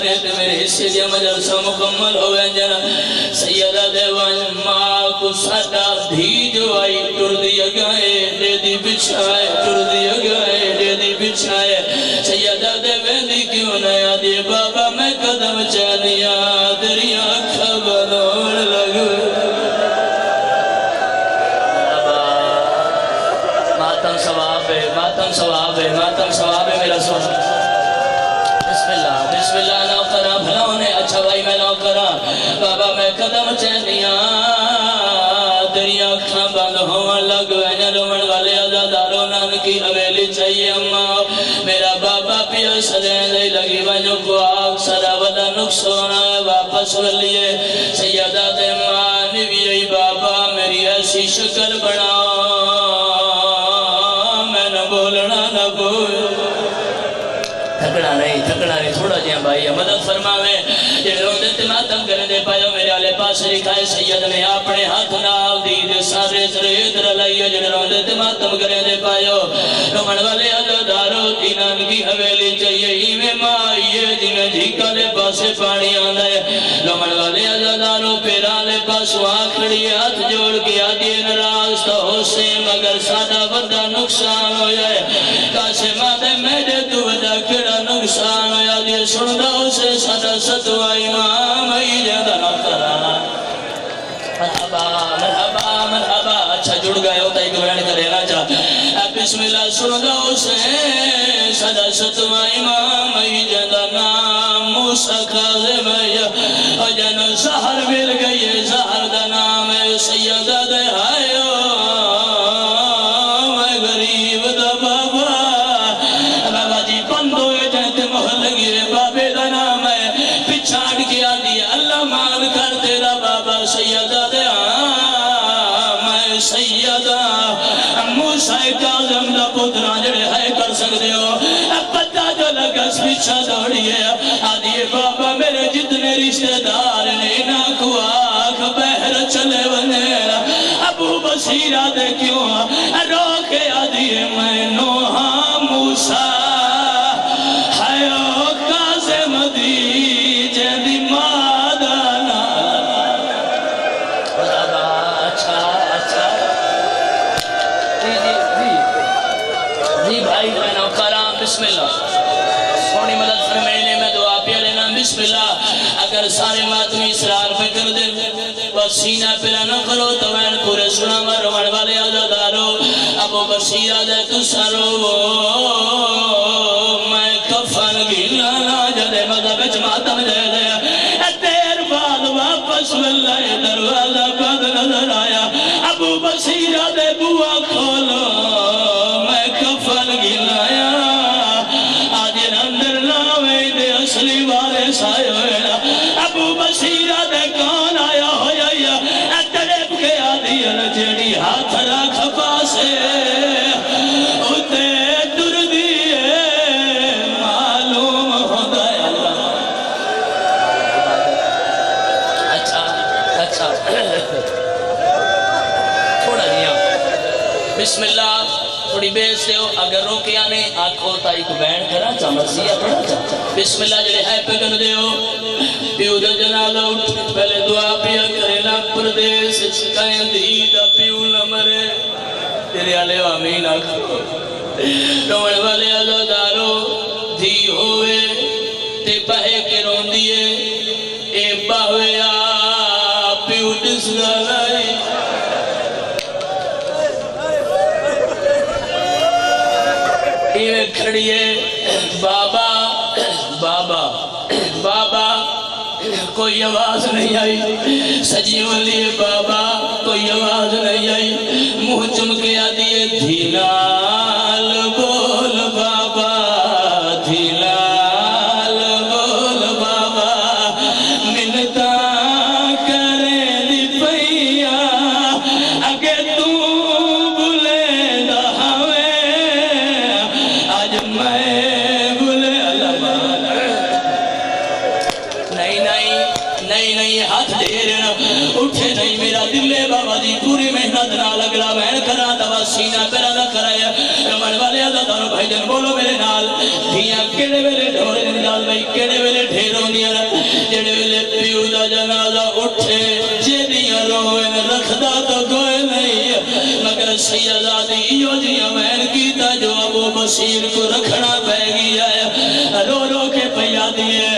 سارے تے میرے حصے دیا مجلسہ مکمل ہوئے جنا سیدہ دیوان ماں کو ساڈا دھی جو آئی ٹر دیا گائے دے دی بچھائے ٹر دیا گائے دے دی بچھائے سیدہ دیوان دی کیوں نیا دی بابا میں قدم چانیا دریا خبرون لگو ماتم ثواب ہے ماتم ثواب ہے ماتم ثواب ہے میرا سونا بسم اللہ نوکرہ بھلاؤں نے اچھا بھائی میں نوکرہ بابا میں قدم چینیاں دریا کھاں بند ہوا لگ وینے رومن والے عزاداروں نانکی حویلی چاہیے اماں میرا بابا پیو سدین دے لگی بنو کو آگ سرا ودا نقصونا ہے واپس ولیے سیدہ دے ماں نبی بابا میری ایسی شکل بناؤ میں نہ بولنا نہ بول تھکڑا نہیں تھوڑا جہاں بھائی مدد فرماوے جب روندے تماتم کرنے دے پائیو میرے آلے پاس لکھائے سید نے اپنے ہاتھ نال دید سارے سرید رلائیو جب روندے تماتم کرنے دے پائیو رومن والے عزادارو تینان کی حویلی چاہیے ہی میں مائیے جنہیں جھیکا لے پاسے پانی آندہ ہے رومن والے عزادارو پیرا لے پاس وہاں کھڑی ہاتھ جوڑ کے آدھی نراز تو حسین مگر سادہ بندہ نقصان ہو جائے کاسے مادے میڈے تو وجہ کڑا نقصان ہو جائے سندہ اسے سادہ ستوہ امام ہی جیدہ نقرہ مرحبا مرحبا مرحبا اچھا جڑ گئے ہوتا ہی گبران کرے نا چاہ بسم اللہ سندہ اسے سادہ ستوہ امام ہی جیدہ نام موسیٰ قاظم ہے جنو زہر مل گئی زہر دا نام ہے سیدہ دے آئیو میں غریب دا بابا بابا جی بندو جنتے محل لگی بابے دا نام ہے پچھاڑ کیا دیا اللہ مان کر تیرا بابا سیدہ دے میں سیدہ موسیٰ قاظم دا پتران جڑے ہے کر سکتے ہو پتہ جو لگس پیچھا دوڑیے آدھی بابا میرے جتنے رشتہ دار نے ناکو آکھ بہر چلے ونیرا ابو بصیرہ دے کیوں روکے آدھی میں نوحا موسیٰ حیو قاسم دی جیدی مادانا اچھا اچھا جی بھائی میں نوکرام بسم اللہ سونی مدد فرمینے میں دعا پیا لینا بسم اللہ اگر سارے ماتمی اسرار پہ کر دیں بس سینہ پلا نہ کرو تو میں پورے سنا مرمن والے عزادارو ابو بصیرہ دے تو سارو میں کفن گینا نا جدے مذہب جماعتم دے دے دیر بعد واپس واللہ دروازہ بعد نظر آیا ابو بصیرہ دے بوا کھولو میں کفن گینا اصلی والے سائے ہوئے ابو بصیرہ دے کون آیا ہویا تڑپ کے آدھی جیڑی ہاتھ رکھ پاسے اتے در دیئے معلوم ہوتا ہے اچھا اچھا تھوڑا دیا بسم اللہ تھوڑی بیس دے ہو اگر روکے آنے آنکھوں تائی کو بین کرا چاہ مرسیہ پڑھا چاہ بسم اللہ جڑے ہے پکن دے ہو پیو دا جنازہ اٹھ پہلے دعا پیا کرے نا پردیس چکائیں دیدہ پیو نہ مرے تیرے آلے آمین آنکھوں روڑ والے عزادارو دھی ہوئے تے پہے کے رون دیئے اے باہوے آ پیو ڈس گلائی کھڑیے بابا بابا بابا کوئی آواز نہیں آئی سجی والی بابا کوئی آواز نہیں آئی منہ چمکے آدھیے دھیلال بول بابا دھیلال بول بابا منتا کرے دی پیا اگے تو بلے دہاوے آج میں بلے علمان نہیں ہاتھ دے رہنا اٹھے نہیں میرا دلے بابا دی پوری محنت نہ لگلا بہن کرا دوا سینہ پیرا نہ کرایا رمن والے عزادارو بھائی جن بولو میرے نال دھیاں کیڑے ویلے ڈھولے نال بھائی کیڑے ویلے ڈھیروں دیاں جڑے ویلے پیو دا جنازہ اٹھے جیدیاں روئن رکھدا تو کوئی نہیں مگر سیدادی ایو جی امین کیتا جو ابو بصیر کو رکھنا پہ گیا ہے رو رو کے پیا دیئے